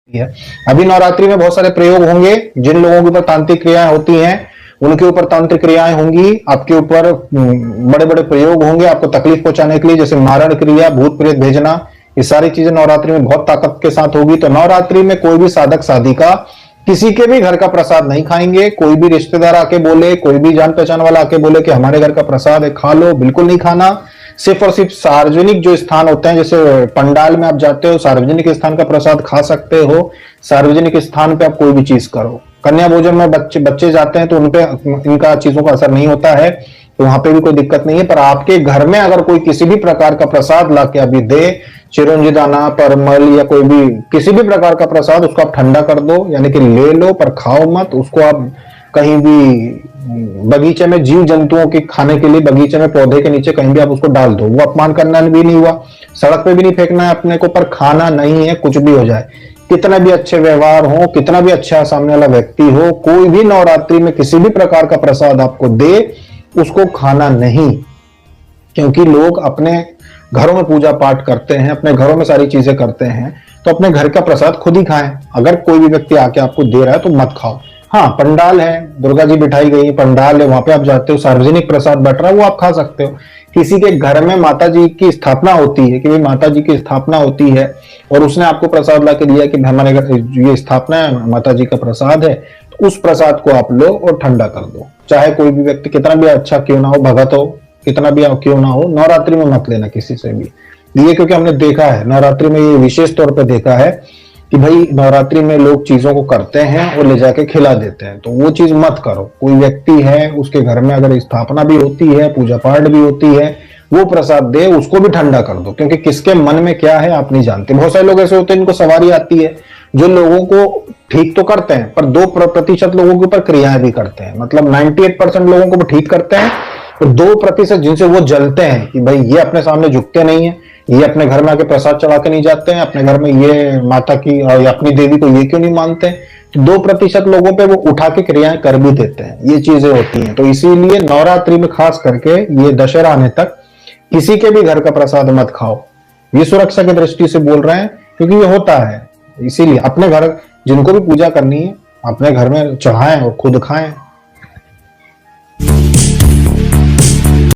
है। अभी नवरात्रि में बहुत सारे प्रयोग होंगे, जिन लोगों के ऊपर तांत्रिक क्रियाएं होती हैं उनके ऊपर तांत्रिक क्रियाएं होंगी, आपके ऊपर बड़े बड़े प्रयोग होंगे आपको तकलीफ पहुंचाने के लिए, जैसे मारण क्रिया, भूत प्रेत भेजना, ये सारी चीजें नवरात्रि में बहुत ताकत के साथ होगी। तो नवरात्रि में कोई भी साधक साधिका किसी के भी घर का प्रसाद नहीं खाएंगे। कोई भी रिश्तेदार आके बोले, कोई भी जान पहचान वाला आके बोले कि हमारे घर का प्रसाद है खा लो, बिल्कुल नहीं खाना। सिर्फ और सिर्फ सार्वजनिक जो स्थान होते हैं, जैसे पंडाल में आप जाते हो, सार्वजनिक स्थान का प्रसाद खा सकते हो। सार्वजनिक स्थान पे आप कोई भी चीज करो। कन्या भोजन में बच्चे जाते हैं तो उनपे इनका चीजों का असर नहीं होता है, तो वहां पे भी कोई दिक्कत नहीं है। पर आपके घर में अगर कोई किसी भी प्रकार का प्रसाद लाके अभी दे, चिरंजी दाना, परमल या कोई भी किसी भी प्रकार का प्रसाद, उसको आप ठंडा कर दो, यानी कि ले लो पर खाओ मत। उसको आप कहीं भी बगीचे में जीव जंतुओं के खाने के लिए, बगीचे में पौधे के नीचे कहीं भी आप उसको डाल दो, वो अपमान करना भी नहीं हुआ। सड़क पे भी नहीं फेंकना है अपने को, पर खाना नहीं है, कुछ भी हो जाए, कितना भी अच्छे व्यवहार हो, कितना भी अच्छा सामने वाला व्यक्ति हो, कोई भी नवरात्रि में किसी भी प्रकार का प्रसाद आपको दे, उसको खाना नहीं। क्योंकि लोग अपने घरों में पूजा पाठ करते हैं, अपने घरों में सारी चीजें करते हैं, तो अपने घर का प्रसाद खुद ही खाएं। अगर कोई भी व्यक्ति आके आपको दे रहा है तो मत खाओ। हाँ, पंडाल है, दुर्गा जी बिठाई गई, पंडाल है, वहां पे आप जाते हो, सार्वजनिक प्रसाद बट रहा है, वो आप खा सकते हो। किसी के घर में माता जी की स्थापना होती है, कि भाई माता जी की स्थापना होती है और उसने आपको प्रसाद ला के दिया कि हमारे घर ये स्थापना है, माता जी का प्रसाद है, तो उस प्रसाद को आप लो और ठंडा कर दो। चाहे कोई भी व्यक्ति कितना भी अच्छा क्यों ना हो, भगत हो, कितना भी क्यों ना हो, नवरात्रि में मत लेना किसी से भी ये। क्योंकि हमने देखा है नवरात्रि में, ये विशेष तौर पर देखा है कि भाई नवरात्रि में लोग चीजों को करते हैं और ले जाके खिला देते हैं, तो वो चीज मत करो। कोई व्यक्ति है, उसके घर में अगर स्थापना भी होती है, पूजा पाठ भी होती है, वो प्रसाद दे, उसको भी ठंडा कर दो। क्योंकि किसके मन में क्या है आप नहीं जानते। बहुत सारे लोग ऐसे होते हैं, इनको सवारी आती है, जो लोगों को ठीक तो करते हैं पर 2% लोगों के ऊपर क्रियाएं भी करते हैं। मतलब 98% लोगों को ठीक करते हैं, और 2% जिनसे वो जलते हैं कि भाई ये अपने सामने झुकते नहीं है, ये अपने घर में आके प्रसाद चढ़ा के नहीं जाते हैं, अपने घर में ये माता की और अपनी देवी को ये क्यों नहीं मानते, तो 2% लोगों पे वो उठा के क्रियाएं कर भी देते हैं। ये चीजें होती हैं। तो इसीलिए नवरात्रि में खास करके ये दशहरा आने तक किसी के भी घर का प्रसाद मत खाओ। ये सुरक्षा की दृष्टि से बोल रहे हैं, क्योंकि ये होता है। इसीलिए अपने घर जिनको भी पूजा करनी है अपने घर में चढ़ाएं और खुद खाएं।